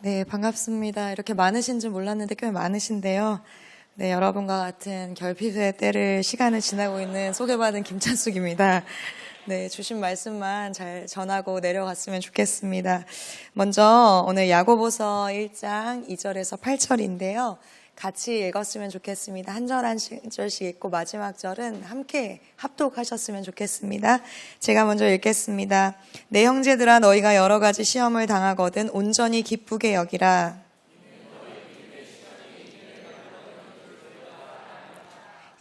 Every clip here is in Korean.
네, 반갑습니다. 이렇게 많으신 줄 몰랐는데 꽤 많으신데요. 네, 여러분과 같은 결핍의 때를 시간을 지나고 있는 소개받은 김찬숙입니다. 네, 주신 말씀만 잘 전하고 내려갔으면 좋겠습니다. 먼저 오늘 야고보서 1장 2절에서 8절인데요. 같이 읽었으면 좋겠습니다. 한 절 한 절씩 읽고 마지막 절은 함께 합독하셨으면 좋겠습니다. 제가 먼저 읽겠습니다. 내 형제들아, 너희가 여러 가지 시험을 당하거든 온전히 기쁘게 여기라.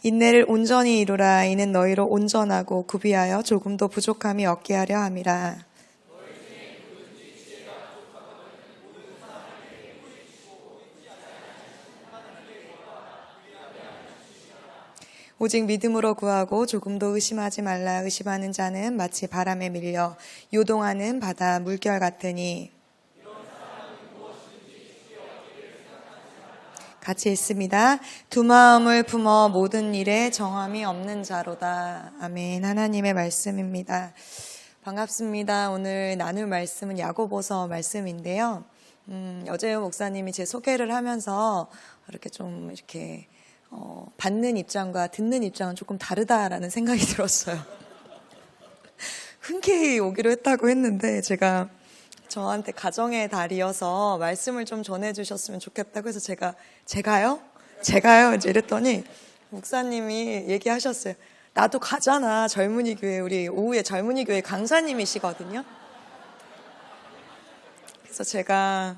인내를 온전히 이루라. 이는 너희로 온전하고 구비하여 조금도 부족함이 없게 하려 함이라. 오직 믿음으로 구하고 조금도 의심하지 말라. 의심하는 자는 마치 바람에 밀려 요동하는 바다 물결 같으니. 같이 읽습니다. 두 마음을 품어 모든 일에 정함이 없는 자로다. 아멘. 하나님의 말씀입니다. 반갑습니다. 오늘 나눌 말씀은 야고보서 말씀인데요. 여재용 목사님이 제 소개를 하면서 이렇게 받는 입장과 듣는 입장은 조금 다르다라는 생각이 들었어요. 흔쾌히 오기로 했다고 했는데 제가 저한테 가정의 달이어서 말씀을 좀 전해주셨으면 좋겠다고 해서 제가요? 이제 이랬더니 목사님이 얘기하셨어요. 나도 가잖아. 젊은이 교회, 우리 오후에 젊은이 교회 강사님이시거든요. 그래서 제가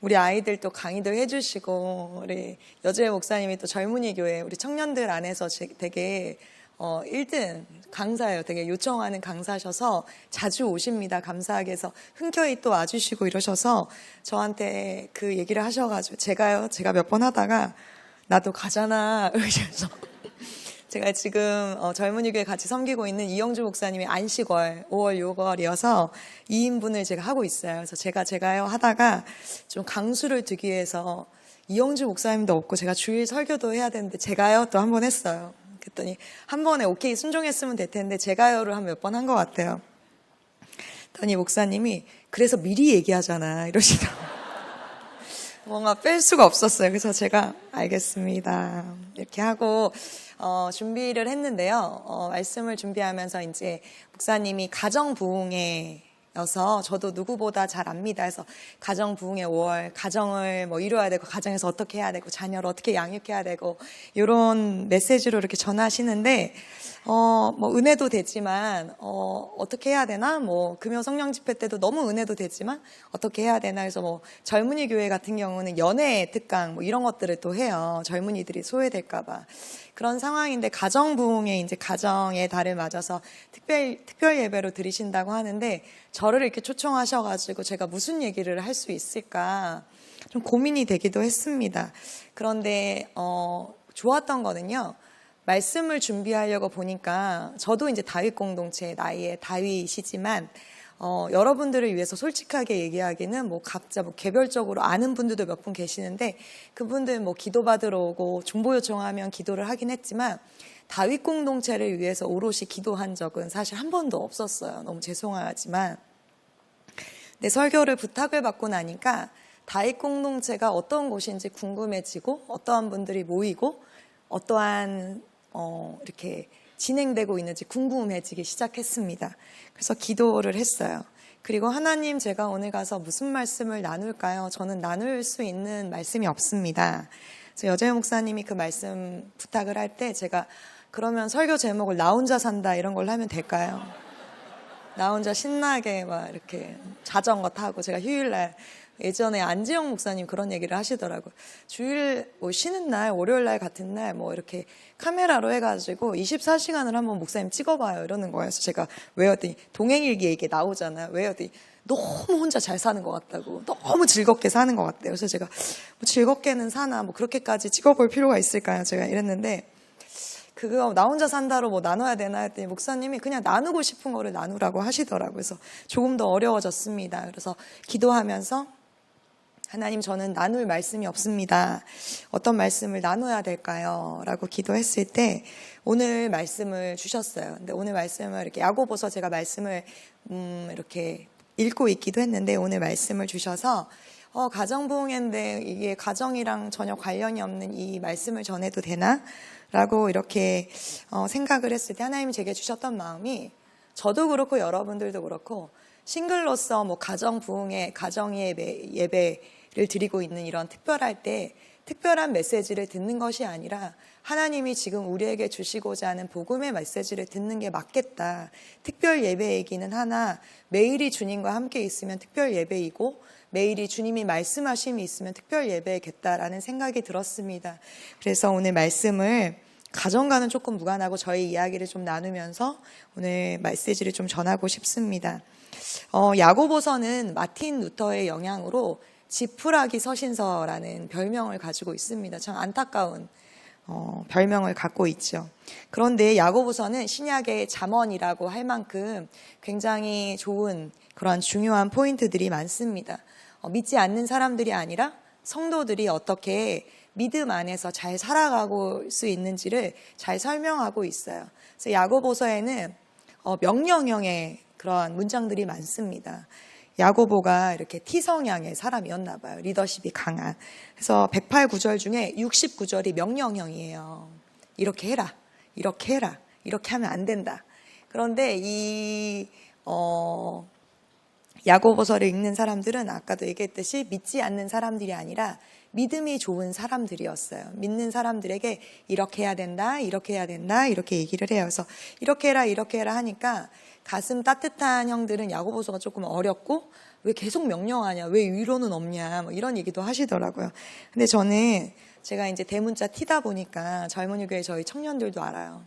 우리 아이들 또 강의도 해주시고, 우리 여재 목사님이 또 젊은이 교회, 우리 청년들 안에서 되게 1등 강사예요. 되게 요청하는 강사셔서 자주 오십니다. 감사하게 해서 흔쾌히 또 와주시고 이러셔서 저한테 그 얘기를 하셔가지고 제가 몇 번 하다가 나도 가잖아. 이러셔서 제가 지금 젊은이 교회 같이 섬기고 있는 이영주 목사님의 안식월 5월 6월이어서 2인분을 제가 하고 있어요. 그래서 제가요 하다가 좀 강수를 두기 위해서 이영주 목사님도 없고 제가 주일 설교도 해야 되는데 제가요 또 한 번 했어요. 그랬더니 한 번에 오케이 순종했으면 될 텐데 제가요를 한 몇 번 한 것 같아요. 그랬더니 목사님이 그래서 미리 얘기하잖아 이러시더라고요. 뭔가 뺄 수가 없었어요. 그래서 제가 알겠습니다 이렇게 하고 준비를 했는데요. 말씀을 준비하면서 이제 목사님이 가정 부흥회 여서 저도 누구보다 잘 압니다. 그래서 가정 부흥의 5월, 가정을 이루어야 되고 가정에서 어떻게 해야 되고 자녀를 어떻게 양육해야 되고 이런 메시지로 이렇게 전하시는데 은혜도 되지만 어떻게 해야 되나 금요 성령 집회 때도 너무 은혜도 되지만 어떻게 해야 되나 해서 젊은이 교회 같은 경우는 연애 특강 이런 것들을 또 해요. 젊은이들이 소외될까 봐. 그런 상황인데 가정 부흥에 이제 가정의 달을 맞아서 특별 예배로 드리신다고 하는데 저를 이렇게 초청하셔가지고 제가 무슨 얘기를 할 수 있을까 좀 고민이 되기도 했습니다. 그런데 좋았던 거는요. 말씀을 준비하려고 보니까 저도 이제 다윗 공동체 나이에 다윗이지만 여러분들을 위해서 솔직하게 얘기하기는 각자 개별적으로 아는 분들도 몇 분 계시는데 그분들 기도 받으러 오고 중보 요청하면 기도를 하긴 했지만 다윗 공동체를 위해서 오롯이 기도한 적은 사실 한 번도 없었어요. 너무 죄송하지만 내 설교를 부탁을 받고 나니까 다윗 공동체가 어떤 곳인지 궁금해지고 어떠한 분들이 모이고 어떠한 이렇게 진행되고 있는지 궁금해지기 시작했습니다. 그래서 기도를 했어요. 그리고 하나님 제가 오늘 가서 무슨 말씀을 나눌까요? 저는 나눌 수 있는 말씀이 없습니다. 그래서 여재 목사님이 그 말씀 부탁을 할 때 제가 그러면 설교 제목을 나 혼자 산다 이런 걸로 하면 될까요? 나 혼자 신나게 이렇게 자전거 타고 제가 휴일날 예전에 안지영 목사님 그런 얘기를 하시더라고요. 주일 쉬는 날 월요일 날 같은 날 이렇게 카메라로 해가지고 24시간을 한번 목사님 찍어봐요 이러는 거예요. 그래서 제가 왜요? 했더니 동행일기에 이게 나오잖아요. 왜요? 했더니 너무 혼자 잘 사는 것 같다고 너무 즐겁게 사는 것 같대요. 그래서 제가 즐겁게는 사나 그렇게까지 찍어볼 필요가 있을까요? 제가 이랬는데 그거 나 혼자 산다로 나눠야 되나 했더니 목사님이 그냥 나누고 싶은 거를 나누라고 하시더라고요. 그래서 조금 더 어려워졌습니다. 그래서 기도하면서 하나님 저는 나눌 말씀이 없습니다. 어떤 말씀을 나눠야 될까요? 라고 기도했을 때 오늘 말씀을 주셨어요. 근데 오늘 말씀을 이렇게 야고보서 제가 말씀을 이렇게 읽고 있기도 했는데 오늘 말씀을 주셔서 가정부흥회인데 이게 가정이랑 전혀 관련이 없는 이 말씀을 전해도 되나? 라고 이렇게 생각을 했을 때 하나님이 제게 주셨던 마음이, 저도 그렇고 여러분들도 그렇고 싱글로서 뭐 가정부흥회, 예배를 드리고 있는 이런 특별할 때 특별한 메시지를 듣는 것이 아니라 하나님이 지금 우리에게 주시고자 하는 복음의 메시지를 듣는 게 맞겠다. 특별 예배이기는 하나 매일이 주님과 함께 있으면 특별 예배이고 매일이 주님이 말씀하심이 있으면 특별 예배겠다라는 생각이 들었습니다. 그래서 오늘 말씀을 가정과는 조금 무관하고 저희 이야기를 좀 나누면서 오늘 메시지를 좀 전하고 싶습니다. 야고보서는 마틴 루터의 영향으로 지푸라기 서신서라는 별명을 가지고 있습니다. 참 안타까운 별명을 갖고 있죠. 그런데 야고보서는 신약의 잠언이라고 할 만큼 굉장히 좋은 그런 중요한 포인트들이 많습니다. 믿지 않는 사람들이 아니라 성도들이 어떻게 믿음 안에서 잘 살아가고 수 있는지를 잘 설명하고 있어요. 그래서 야고보서에는 명령형의 그런 문장들이 많습니다. 야고보가 이렇게 T성향의 사람이었나 봐요. 리더십이 강한. 그래서 108구절 중에 69절이 명령형이에요. 이렇게 해라. 이렇게 해라. 이렇게 하면 안 된다. 그런데 이 야고보서를 읽는 사람들은 아까도 얘기했듯이 믿지 않는 사람들이 아니라 믿음이 좋은 사람들이었어요. 믿는 사람들에게 이렇게 해야 된다, 이렇게 해야 된다, 이렇게 얘기를 해요. 그래서 이렇게 해라 하니까 가슴 따뜻한 형들은 야고보서가 조금 어렵고 왜 계속 명령하냐, 왜 위로는 없냐, 뭐 이런 얘기도 하시더라고요. 근데 저는 제가 이제 대문자 T다 보니까 젊은이 교회 저희 청년들도 알아요.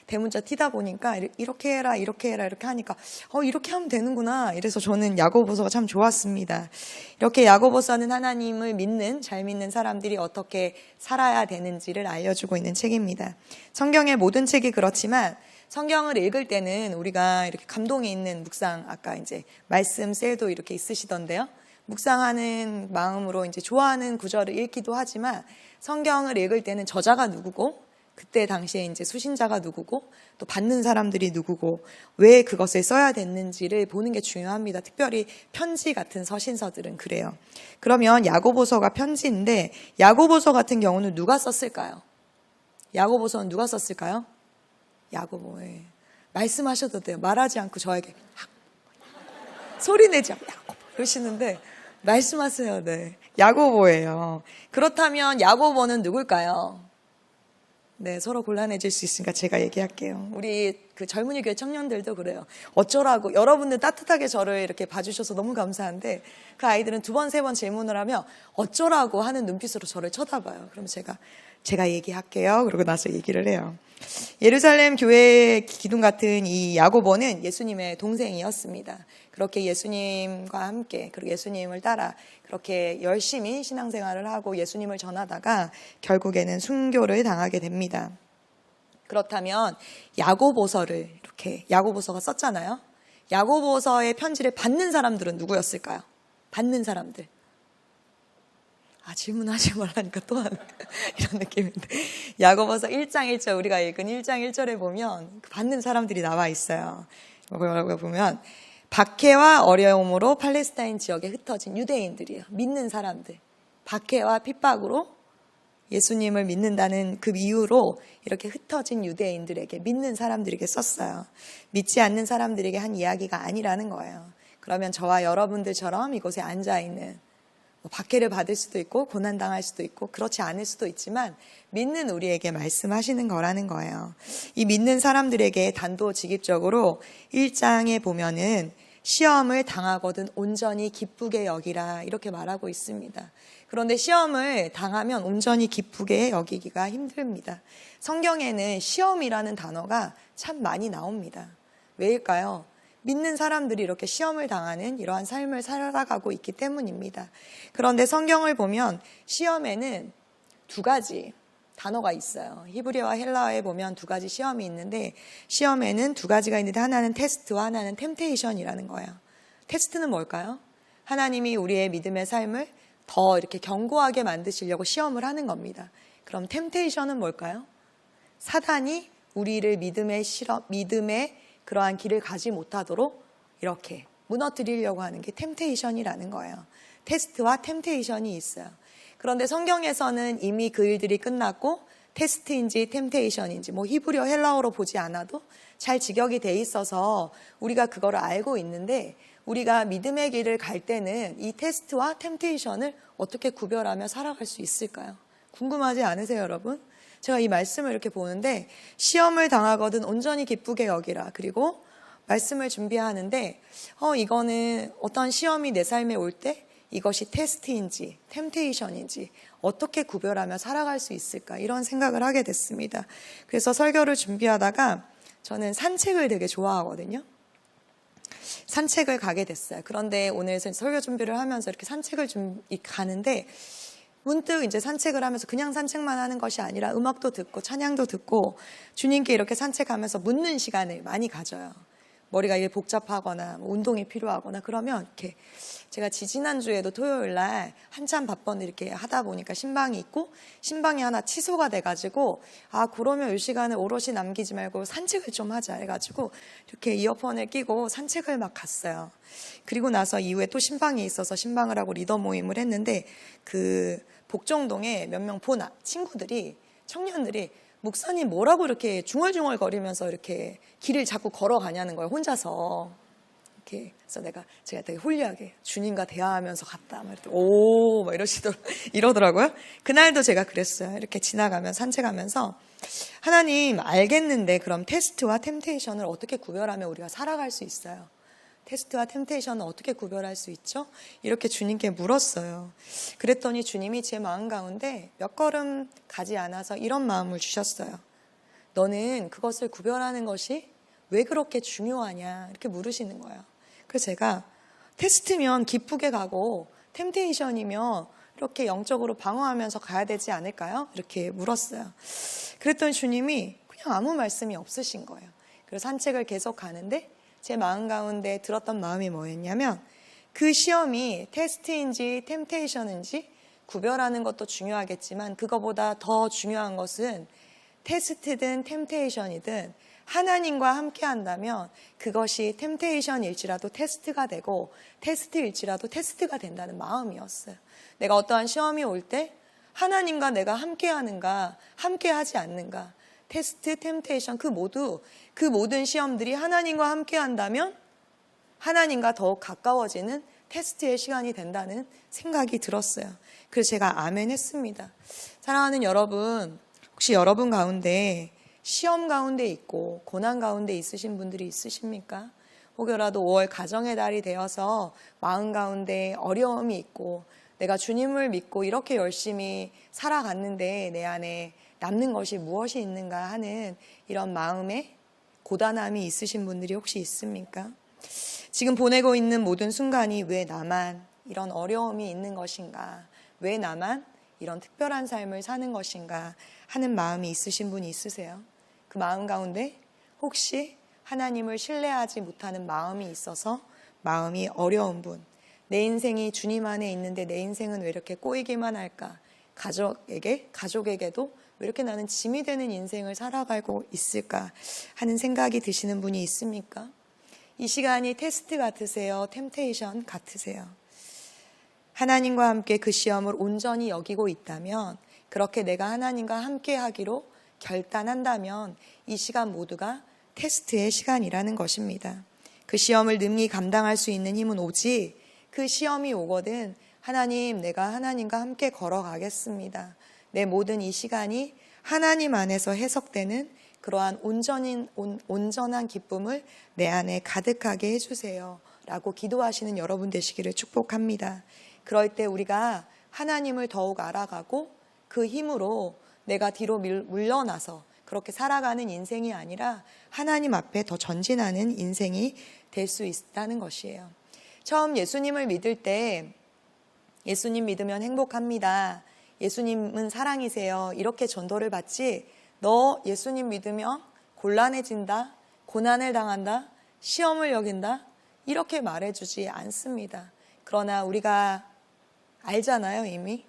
대문자 T다 보니까 이렇게 해라 이렇게 하니까 이렇게 하면 되는구나. 이래서 저는 야고보서가 참 좋았습니다. 이렇게 야고보서는 하나님을 믿는, 잘 믿는 사람들이 어떻게 살아야 되는지를 알려주고 있는 책입니다. 성경의 모든 책이 그렇지만 성경을 읽을 때는 우리가 이렇게 감동이 있는 묵상, 아까 이제 말씀 셀도 이렇게 있으시던데요. 묵상하는 마음으로 이제 좋아하는 구절을 읽기도 하지만 성경을 읽을 때는 저자가 누구고 그때 당시에 이제 수신자가 누구고 또 받는 사람들이 누구고 왜 그것을 써야 됐는지를 보는 게 중요합니다. 특별히 편지 같은 서신서들은 그래요. 그러면 야고보서가 편지인데 야고보서 같은 경우는 누가 썼을까요? 야고보서는 누가 썼을까요? 야고보에 말씀하셔도 돼요. 말하지 않고 저에게 소리 내지 않고 야고보 그러시는데 말씀하세요. 네, 야고보예요. 그렇다면 야고보는 누굴까요? 네, 서로 곤란해질 수 있으니까 제가 얘기할게요. 우리 그 젊은이 교회 청년들도 그래요. 어쩌라고, 여러분들 따뜻하게 저를 이렇게 봐주셔서 너무 감사한데 그 아이들은 2번, 3번 질문을 하면 어쩌라고 하는 눈빛으로 저를 쳐다봐요. 그럼 제가 얘기할게요. 그러고 나서 얘기를 해요. 예루살렘 교회 기둥 같은 이 야고보는 예수님의 동생이었습니다. 그렇게 예수님과 함께 그리고 예수님을 따라 그렇게 열심히 신앙생활을 하고 예수님을 전하다가 결국에는 순교를 당하게 됩니다. 그렇다면 야고보서를 이렇게 야고보서가 썼잖아요. 야고보서의 편지를 받는 사람들은 누구였을까요? 받는 사람들. 질문하지 말라니까 또 하는 이런 느낌인데 야고보서 1장 1절 우리가 읽은 1장 1절에 보면 받는 사람들이 나와 있어요. 뭐라고 보면 박해와 어려움으로 팔레스타인 지역에 흩어진 유대인들이에요. 믿는 사람들. 박해와 핍박으로 예수님을 믿는다는 그 이유로 이렇게 흩어진 유대인들에게 믿는 사람들에게 썼어요. 믿지 않는 사람들에게 한 이야기가 아니라는 거예요. 그러면 저와 여러분들처럼 이곳에 앉아있는 박해를 받을 수도 있고 고난당할 수도 있고 그렇지 않을 수도 있지만 믿는 우리에게 말씀하시는 거라는 거예요. 이 믿는 사람들에게 단도직입적으로 1장에 보면은 시험을 당하거든 온전히 기쁘게 여기라 이렇게 말하고 있습니다. 그런데 시험을 당하면 온전히 기쁘게 여기기가 힘듭니다. 성경에는 시험이라는 단어가 참 많이 나옵니다. 왜일까요? 믿는 사람들이 이렇게 시험을 당하는 이러한 삶을 살아가고 있기 때문입니다. 그런데 성경을 보면 시험에는 2가지 단어가 있어요. 히브리어와 헬라어에 보면 2가지 시험이 있는데 시험에는 2가지가 있는데 하나는 테스트와 하나는 템테이션이라는 거예요. 테스트는 뭘까요? 하나님이 우리의 믿음의 삶을 더 이렇게 견고하게 만드시려고 시험을 하는 겁니다. 그럼 템테이션은 뭘까요? 사단이 우리를 믿음의 그러한 길을 가지 못하도록 이렇게 무너뜨리려고 하는 게 템테이션이라는 거예요. 테스트와 템테이션이 있어요. 그런데 성경에서는 이미 그 일들이 끝났고 테스트인지 템테이션인지 뭐 히브리어 헬라어로 보지 않아도 잘 직역이 돼 있어서 우리가 그거를 알고 있는데 우리가 믿음의 길을 갈 때는 이 테스트와 템테이션을 어떻게 구별하며 살아갈 수 있을까요? 궁금하지 않으세요, 여러분? 제가 이 말씀을 이렇게 보는데 시험을 당하거든 온전히 기쁘게 여기라. 그리고 말씀을 준비하는데 이거는 어떤 시험이 내 삶에 올 때 이것이 테스트인지 템테이션인지 어떻게 구별하며 살아갈 수 있을까 이런 생각을 하게 됐습니다. 그래서 설교를 준비하다가 저는 산책을 되게 좋아하거든요. 산책을 가게 됐어요. 그런데 오늘 설교 준비를 하면서 이렇게 산책을 가는데 문득 이제 산책을 하면서 그냥 산책만 하는 것이 아니라 음악도 듣고 찬양도 듣고 주님께 이렇게 산책하면서 묻는 시간을 많이 가져요. 머리가 이게 복잡하거나 운동이 필요하거나 그러면 이렇게 제가 지지난주에도 토요일 날 한참 바빴는데 이렇게 하다 보니까 신방이 있고 신방이 하나 취소가 돼가지고 그러면 이 시간을 오롯이 남기지 말고 산책을 좀 하자 해가지고 이렇게 이어폰을 끼고 산책을 막 갔어요. 그리고 나서 이후에 또 신방이 있어서 신방을 하고 리더 모임을 했는데 그 복정동에 몇 명 본 친구들이 청년들이 목사님 뭐라고 이렇게 중얼중얼 거리면서 이렇게 길을 자꾸 걸어가냐는 거예요. 혼자서. 이렇게. 그래서 제가 되게 홀리하게 주님과 대화하면서 갔다. 막 이러더라고요. 그날도 제가 그랬어요. 이렇게 지나가면 산책하면서 하나님 알겠는데 그럼 테스트와 템테이션을 어떻게 구별하며 우리가 살아갈 수 있어요? 테스트와 템테이션은 어떻게 구별할 수 있죠? 이렇게 주님께 물었어요. 그랬더니 주님이 제 마음 가운데 몇 걸음 가지 않아서 이런 마음을 주셨어요. 너는 그것을 구별하는 것이 왜 그렇게 중요하냐 이렇게 물으시는 거예요. 그래서 제가 테스트면 기쁘게 가고 템테이션이면 이렇게 영적으로 방어하면서 가야 되지 않을까요? 이렇게 물었어요. 그랬더니 주님이 그냥 아무 말씀이 없으신 거예요. 그래서 산책을 계속 가는데 제 마음 가운데 들었던 마음이 뭐였냐면 그 시험이 테스트인지 템테이션인지 구별하는 것도 중요하겠지만 그거보다 더 중요한 것은 테스트든 템테이션이든 하나님과 함께 한다면 그것이 템테이션일지라도 테스트가 되고 테스트일지라도 테스트가 된다는 마음이었어요. 내가 어떠한 시험이 올 때 하나님과 내가 함께 하는가 함께 하지 않는가 테스트, 템테이션 그 모든 시험들이 하나님과 함께 한다면 하나님과 더욱 가까워지는 테스트의 시간이 된다는 생각이 들었어요. 그래서 제가 아멘 했습니다. 사랑하는 여러분, 혹시 여러분 가운데 시험 가운데 있고 고난 가운데 있으신 분들이 있으십니까? 혹여라도 5월 가정의 달이 되어서 마음 가운데 어려움이 있고 내가 주님을 믿고 이렇게 열심히 살아갔는데 내 안에 남는 것이 무엇이 있는가 하는 이런 마음에 고단함이 있으신 분들이 혹시 있습니까? 지금 보내고 있는 모든 순간이 왜 나만 이런 어려움이 있는 것인가? 왜 나만 이런 특별한 삶을 사는 것인가 하는 마음이 있으신 분이 있으세요? 그 마음 가운데 혹시 하나님을 신뢰하지 못하는 마음이 있어서 마음이 어려운 분, 내 인생이 주님 안에 있는데 내 인생은 왜 이렇게 꼬이기만 할까? 가족에게도 왜 이렇게 나는 짐이 되는 인생을 살아가고 있을까 하는 생각이 드시는 분이 있습니까? 이 시간이 테스트 같으세요? 템테이션 같으세요? 하나님과 함께 그 시험을 온전히 여기고 있다면 그렇게 내가 하나님과 함께 하기로 결단한다면 이 시간 모두가 테스트의 시간이라는 것입니다. 그 시험을 능히 감당할 수 있는 힘은 오직 그 시험이 오거든 하나님 내가 하나님과 함께 걸어가겠습니다. 내 모든 이 시간이 하나님 안에서 해석되는 그러한 온전한 기쁨을 내 안에 가득하게 해주세요 라고 기도하시는 여러분 되시기를 축복합니다. 그럴 때 우리가 하나님을 더욱 알아가고 그 힘으로 내가 뒤로 물러나서 그렇게 살아가는 인생이 아니라 하나님 앞에 더 전진하는 인생이 될 수 있다는 것이에요. 처음 예수님을 믿을 때 예수님 믿으면 행복합니다. 예수님은 사랑이세요. 이렇게 전도를 받지 너 예수님 믿으면 곤란해진다, 고난을 당한다, 시험을 여긴다 이렇게 말해주지 않습니다. 그러나 우리가 알잖아요. 이미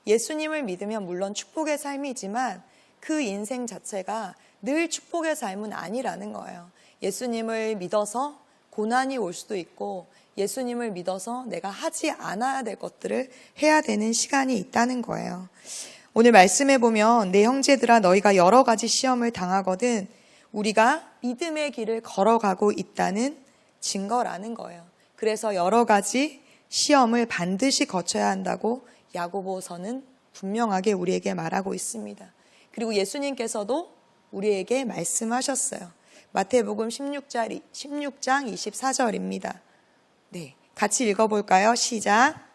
예수님을 믿으면 물론 축복의 삶이지만 그 인생 자체가 늘 축복의 삶은 아니라는 거예요. 예수님을 믿어서 고난이 올 수도 있고 예수님을 믿어서 내가 하지 않아야 될 것들을 해야 되는 시간이 있다는 거예요. 오늘 말씀해 보면 내 형제들아 너희가 여러 가지 시험을 당하거든 우리가 믿음의 길을 걸어가고 있다는 증거라는 거예요. 그래서 여러 가지 시험을 반드시 거쳐야 한다고 야고보서는 분명하게 우리에게 말하고 있습니다. 그리고 예수님께서도 우리에게 말씀하셨어요. 마태복음 16장 24절입니다. 네, 같이 읽어볼까요? 시작.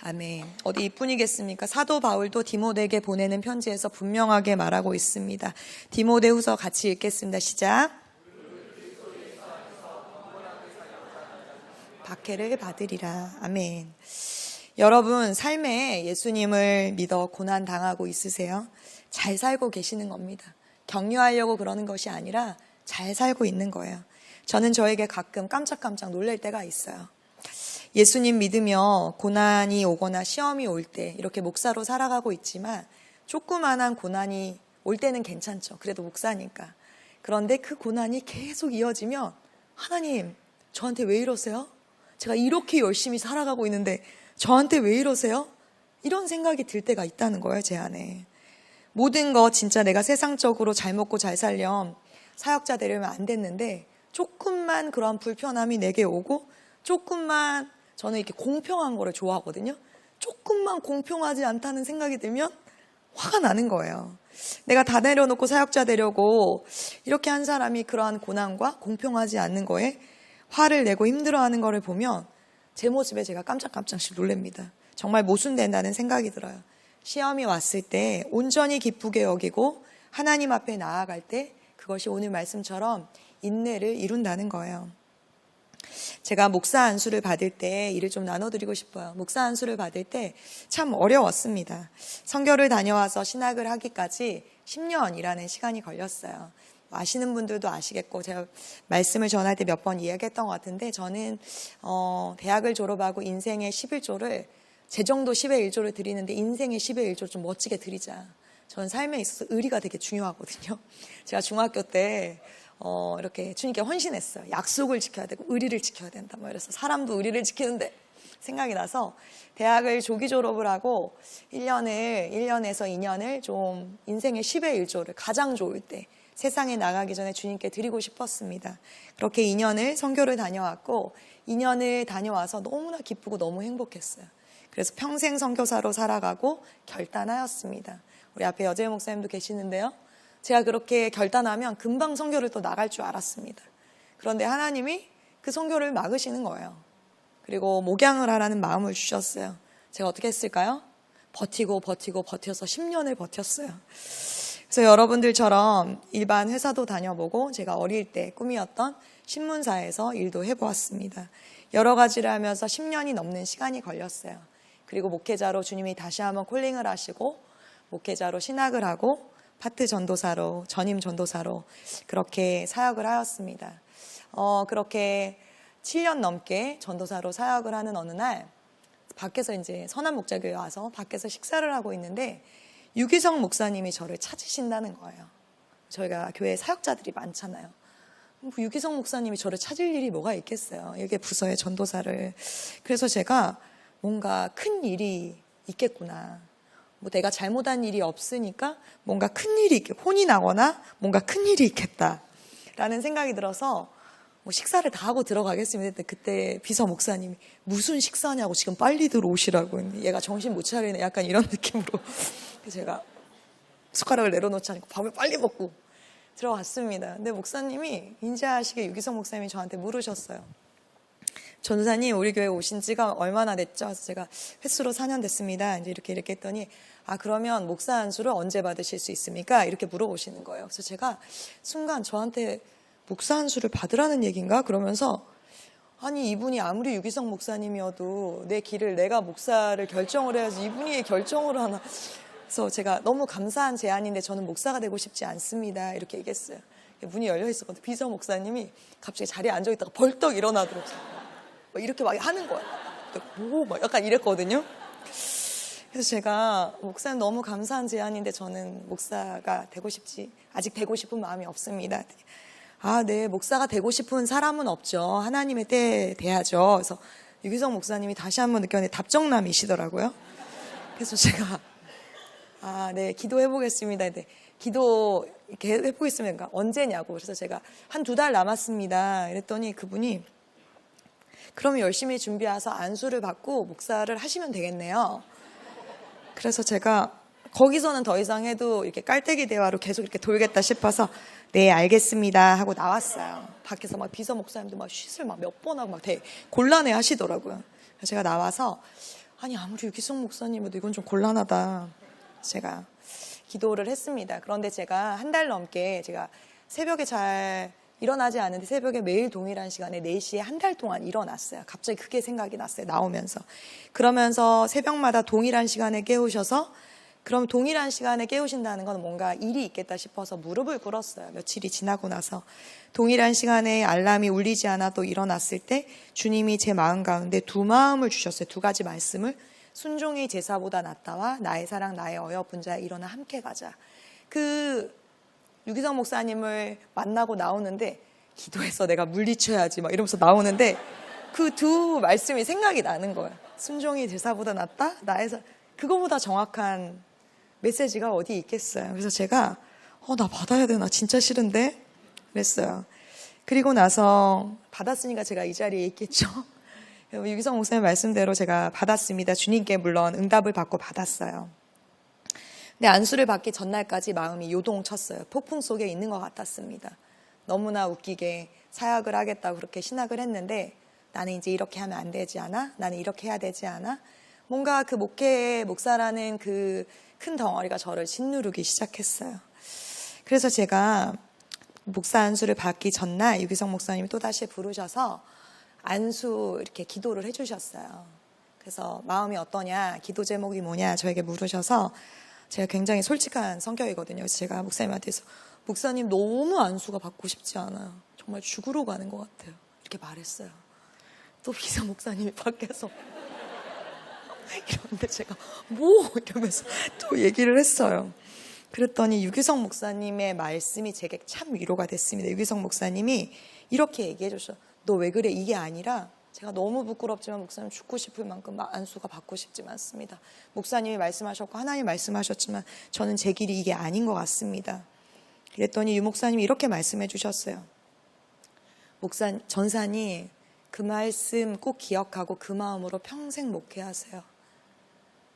아멘. 어디 이뿐이겠습니까? 사도 바울도 디모데에게 보내는 편지에서 분명하게 말하고 있습니다. 디모데후서 같이 읽겠습니다. 시작. 박해를 받으리라. 아멘. 여러분 삶에 예수님을 믿어 고난 당하고 있으세요? 잘 살고 계시는 겁니다. 격려하려고 그러는 것이 아니라 잘 살고 있는 거예요. 저는 저에게 가끔 깜짝깜짝 놀랄 때가 있어요. 예수님 믿으며 고난이 오거나 시험이 올 때 이렇게 목사로 살아가고 있지만 조그만한 고난이 올 때는 괜찮죠. 그래도 목사니까. 그런데 그 고난이 계속 이어지면 하나님 저한테 왜 이러세요? 제가 이렇게 열심히 살아가고 있는데 저한테 왜 이러세요? 이런 생각이 들 때가 있다는 거예요. 제 안에. 모든 거 진짜 내가 세상적으로 잘 먹고 잘 살렴 사역자 되려면 안 됐는데 조금만 그런 불편함이 내게 오고 조금만 저는 이렇게 공평한 거를 좋아하거든요. 조금만 공평하지 않다는 생각이 들면 화가 나는 거예요. 내가 다 내려놓고 사역자 되려고 이렇게 한 사람이 그러한 고난과 공평하지 않는 거에 화를 내고 힘들어하는 거를 보면 제 모습에 제가 깜짝깜짝씩 놀랍니다. 정말 모순된다는 생각이 들어요. 시험이 왔을 때 온전히 기쁘게 여기고 하나님 앞에 나아갈 때 그것이 오늘 말씀처럼 인내를 이룬다는 거예요. 제가 목사 안수를 받을 때 일을 좀 나눠드리고 싶어요. 목사 안수를 받을 때 참 어려웠습니다. 선교를 다녀와서 신학을 하기까지 10년이라는 시간이 걸렸어요. 아시는 분들도 아시겠고 제가 말씀을 전할 때 몇 번 이야기했던 것 같은데 저는 대학을 졸업하고 인생의 11조를 제 정도 10의 1조를 드리는데 인생의 10의 1조를 좀 멋지게 드리자. 저는 삶에 있어서 의리가 되게 중요하거든요. 제가 중학교 때 이렇게 주님께 헌신했어요. 약속을 지켜야 되고 의리를 지켜야 된다. 그래서 사람도 의리를 지키는데 생각이 나서 대학을 조기 졸업을 하고 1년에서 2년을 좀 인생의 10의 1조를 가장 좋을 때 세상에 나가기 전에 주님께 드리고 싶었습니다. 그렇게 2년을 선교를 다녀왔고 2년을 다녀와서 너무나 기쁘고 너무 행복했어요. 그래서 평생 선교사로 살아가고 결단하였습니다. 우리 앞에 여재 목사님도 계시는데요. 제가 그렇게 결단하면 금방 선교를 또 나갈 줄 알았습니다. 그런데 하나님이 그 선교를 막으시는 거예요. 그리고 목양을 하라는 마음을 주셨어요. 제가 어떻게 했을까요? 버텨서 10년을 버텼어요. 그래서 여러분들처럼 일반 회사도 다녀보고 제가 어릴 때 꿈이었던 신문사에서 일도 해보았습니다. 여러 가지를 하면서 10년이 넘는 시간이 걸렸어요. 그리고 목회자로 주님이 다시 한번 콜링을 하시고 목회자로 신학을 하고 파트 전도사로 전임 전도사로 그렇게 사역을 하였습니다. 그렇게 7년 넘게 전도사로 사역을 하는 어느 날 밖에서 이제 선한 목자교회 와서 밖에서 식사를 하고 있는데 유기성 목사님이 저를 찾으신다는 거예요. 저희가 교회에 사역자들이 많잖아요. 유기성 목사님이 저를 찾을 일이 뭐가 있겠어요. 이게 부서의 전도사를. 그래서 제가 뭔가 큰 일이 있겠구나. 뭐 내가 잘못한 일이 없으니까 뭔가 큰 일이 혼이 나거나 뭔가 큰 일이 있겠다라는 생각이 들어서 뭐 식사를 다 하고 들어가겠습니다. 그때 비서 목사님이 무슨 식사냐고 지금 빨리 들어오시라고. 얘가 정신 못 차리네. 약간 이런 느낌으로. 제가 숟가락을 내려놓지 않고 밥을 빨리 먹고 들어갔습니다. 근데 목사님이 인자하시게 유기성 목사님이 저한테 물으셨어요. 전도사님 우리 교회 오신 지가 얼마나 됐죠? 그래서 제가 횟수로 4년 됐습니다. 이제 이렇게 했더니 그러면 목사 안수를 언제 받으실 수 있습니까? 이렇게 물어보시는 거예요. 그래서 제가 순간 저한테 목사 안수를 받으라는 얘기인가? 그러면서 아니 이분이 아무리 유기성 목사님이어도 내 길을 내가 목사를 결정을 해야지 이분이 결정을 하나. 그래서 제가 너무 감사한 제안인데 저는 목사가 되고 싶지 않습니다. 이렇게 얘기했어요. 문이 열려 있었거든요. 비서 목사님이 갑자기 자리에 앉아 있다가 벌떡 일어나더라고요. 이렇게 막 하는 거예요. 막 약간 이랬거든요. 그래서 제가 목사님 너무 감사한 제안인데 저는 목사가 아직 되고 싶은 마음이 없습니다. 아, 네, 목사가 되고 싶은 사람은 없죠. 하나님의 때에 돼야죠. 그래서 유기성 목사님이 다시 한번 느꼈는데 답정남이시더라고요. 그래서 제가 네, 기도해 보겠습니다. 네, 기도 이렇게 해보겠습니다. 그러니까 언제냐고. 그래서 제가 한 2달 남았습니다. 이랬더니 그분이 그러면 열심히 준비해서 안수를 받고 목사를 하시면 되겠네요. 그래서 제가 거기서는 더 이상 해도 이렇게 깔때기 대화로 계속 이렇게 돌겠다 싶어서 네, 알겠습니다 하고 나왔어요. 밖에서 막 비서 목사님도 막 쉿을 막 몇 번 하고 막 되게 곤란해 하시더라고요. 그래서 제가 나와서 아니, 아무리 유기성 목사님도 이건 좀 곤란하다. 제가 기도를 했습니다. 그런데 제가 한 달 넘게 제가 새벽에 잘 일어나지 않는데 새벽에 매일 동일한 시간에 4시에 한 달 동안 일어났어요. 갑자기 그게 생각이 났어요. 나오면서. 그러면서 새벽마다 동일한 시간에 깨우셔서 그럼 동일한 시간에 깨우신다는 건 뭔가 일이 있겠다 싶어서 무릎을 꿇었어요. 며칠이 지나고 나서 동일한 시간에 알람이 울리지 않아도 일어났을 때 주님이 제 마음 가운데 2마음을 주셨어요. 2가지 말씀을. 순종이 제사보다 낫다와 나의 사랑 나의 어여쁜 자야 일어나 함께 가자. 그 유기성 목사님을 만나고 나오는데 기도해서 내가 물리쳐야지 막 이러면서 나오는데 그 2 말씀이 생각이 나는 거예요. 순종이 제사보다 낫다? 그거보다 정확한 메시지가 어디 있겠어요. 그래서 제가 나 받아야 되나 진짜 싫은데 그랬어요. 그리고 나서 받았으니까 제가 이 자리에 있겠죠. 유기성 목사님 말씀대로 제가 받았습니다. 주님께 물론 응답을 받고 받았어요. 근데 안수를 받기 전날까지 마음이 요동쳤어요. 폭풍 속에 있는 것 같았습니다. 너무나 웃기게 사역을 하겠다고 그렇게 신학을 했는데 나는 이제 이렇게 하면 안 되지 않아? 나는 이렇게 해야 되지 않아? 뭔가 그 목사라는 그 큰 덩어리가 저를 짓누르기 시작했어요. 그래서 제가 목사 안수를 받기 전날 유기성 목사님이 또다시 부르셔서 안수 이렇게 기도를 해주셨어요. 그래서 마음이 어떠냐, 기도 제목이 뭐냐 저에게 물으셔서 제가 굉장히 솔직한 성격이거든요. 그래서 제가 목사님한테서 목사님 너무 안수가 받고 싶지 않아요. 정말 죽으러 가는 것 같아요. 이렇게 말했어요. 또 기사 목사님이 밖에서 이러는데 제가 이러면서 또 얘기를 했어요. 그랬더니 유기성 목사님의 말씀이 제게 참 위로가 됐습니다. 유기성 목사님이 이렇게 얘기해 주셨어요. 너 왜 그래? 이게 아니라 제가 너무 부끄럽지만 목사님 죽고 싶을 만큼 안수가 받고 싶지 않습니다. 목사님이 말씀하셨고 하나님 말씀하셨지만 저는 제 길이 이게 아닌 것 같습니다. 그랬더니 유 목사님이 이렇게 말씀해 주셨어요. 전사님 그 말씀 꼭 기억하고 그 마음으로 평생 목회하세요.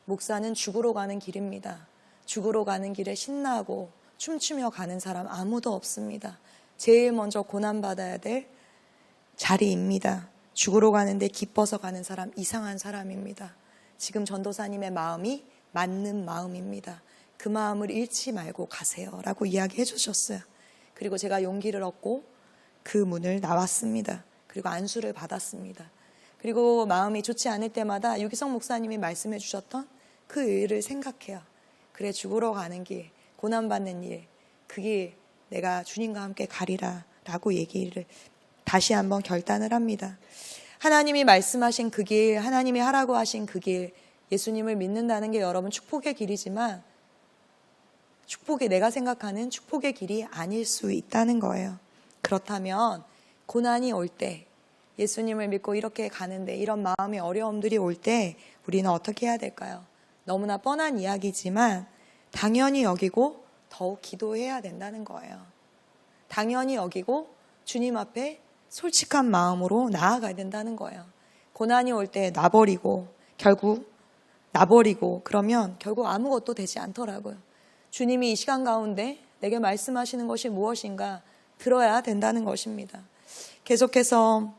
목사는 죽으러 가는 길입니다. 죽으러 가는 길에 신나고 춤추며 가는 사람 아무도 없습니다. 제일 먼저 고난받아야 될 자리입니다. 죽으러 가는데 기뻐서 가는 사람 이상한 사람입니다. 지금 전도사님의 마음이 맞는 마음입니다. 그 마음을 잃지 말고 가세요 라고 이야기해 주셨어요. 그리고 제가 용기를 얻고 그 문을 나왔습니다. 그리고 안수를 받았습니다. 그리고 마음이 좋지 않을 때마다 유기성 목사님이 말씀해 주셨던 그 일을 생각해요. 그래, 죽으러 가는 길, 고난받는 일, 그 길 내가 주님과 함께 가리라 라고 얘기를 다시 한번 결단을 합니다. 하나님이 말씀하신 그 길, 하나님이 하라고 하신 그 길, 예수님을 믿는다는 게 여러분 축복의 길이지만 내가 생각하는 축복의 길이 아닐 수 있다는 거예요. 그렇다면 고난이 올 때, 예수님을 믿고 이렇게 가는데 이런 마음의 어려움들이 올 때 우리는 어떻게 해야 될까요? 너무나 뻔한 이야기지만 당연히 여기고 더욱 기도해야 된다는 거예요. 당연히 여기고 주님 앞에 솔직한 마음으로 나아가야 된다는 거예요. 고난이 올 때 나버리고 그러면 결국 아무것도 되지 않더라고요. 주님이 이 시간 가운데 내게 말씀하시는 것이 무엇인가 들어야 된다는 것입니다. 계속해서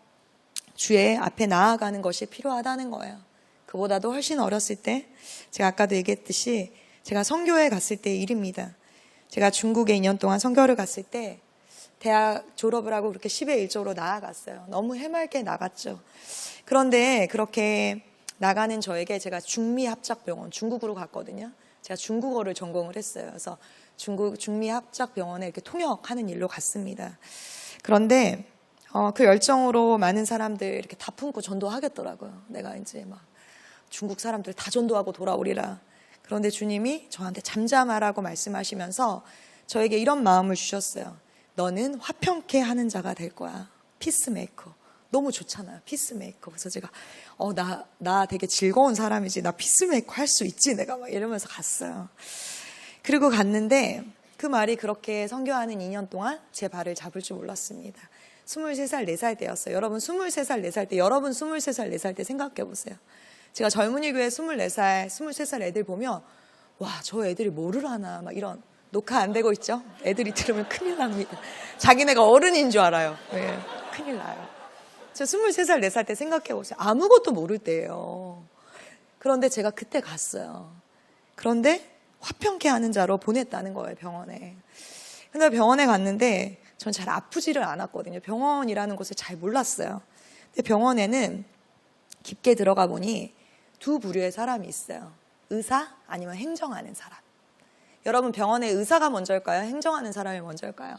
주의 앞에 나아가는 것이 필요하다는 거예요. 그보다도 훨씬 어렸을 때 제가 아까도 얘기했듯이 제가 선교에 갔을 때의 일입니다. 제가 중국에 2년 동안 선교를 갔을 때 대학 졸업을 하고 그렇게 10의 1조로 나아갔어요. 너무 해맑게 나갔죠. 그런데 그렇게 나가는 저에게 제가 중미합작병원, 중국으로 갔거든요. 제가 중국어를 전공을 했어요. 그래서 중국 중미합작병원에 이렇게 통역하는 일로 갔습니다. 그런데 그 열정으로 많은 사람들 이렇게 다 품고 전도하겠더라고요. 내가 이제 막 중국 사람들 다 전도하고 돌아오리라. 그런데 주님이 저한테 잠잠하라고 말씀하시면서 저에게 이런 마음을 주셨어요. 너는 화평케 하는 자가 될 거야. 피스메이커. 너무 좋잖아요. 피스메이커. 그래서 제가 나 되게 즐거운 사람이지. 나 피스메이커 할 수 있지. 내가 막 이러면서 갔어요. 그리고 갔는데 그 말이 그렇게 선교하는 2년 동안 제 발을 잡을 줄 몰랐습니다. 23살, 4살 때였어요. 여러분 23살, 4살 때, 여러분 23살, 4살 때 생각해 보세요. 제가 젊은이 교회 24살, 23살 애들 보면 와, 저 애들이 뭐를 하나 막 이런, 녹화 안 되고 있죠? 애들이 들으면 큰일 납니다. 자기네가 어른인 줄 알아요. 네, 큰일 나요. 저 23살, 4살 때 생각해 보세요. 아무것도 모를 때예요. 그런데 제가 그때 갔어요. 그런데 화평케 하는 자로 보냈다는 거예요, 병원에. 근데 병원에 갔는데 전 잘 아프지를 않았거든요. 병원이라는 곳을 잘 몰랐어요. 근데 병원에는 깊게 들어가 보니 두 부류의 사람이 있어요. 의사 아니면 행정하는 사람. 여러분 병원에 의사가 먼저일까요? 행정하는 사람이 먼저일까요?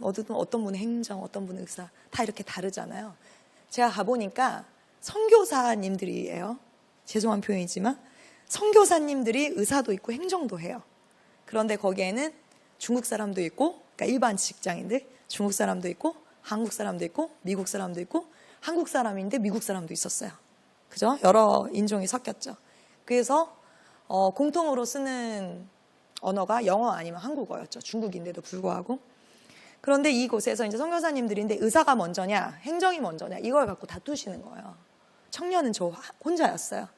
어떤 분은 행정, 어떤 분은 의사. 다 이렇게 다르잖아요. 제가 가보니까 선교사님들이에요. 죄송한 표현이지만 선교사님들이 의사도 있고 행정도 해요. 그런데 거기에는 중국 사람도 있고, 그러니까 일반 직장인들, 중국 사람도 있고, 한국 사람도 있고, 미국 사람도 있고, 한국 사람인데 미국 사람도 있었어요. 그죠? 여러 인종이 섞였죠. 그래서 공통으로 쓰는 언어가 영어 아니면 한국어였죠. 중국인데도 불구하고. 그런데 이곳에서 이제 선교사님들인데 의사가 먼저냐, 행정이 먼저냐, 이걸 갖고 다투시는 거예요. 청년은 저 혼자였어요.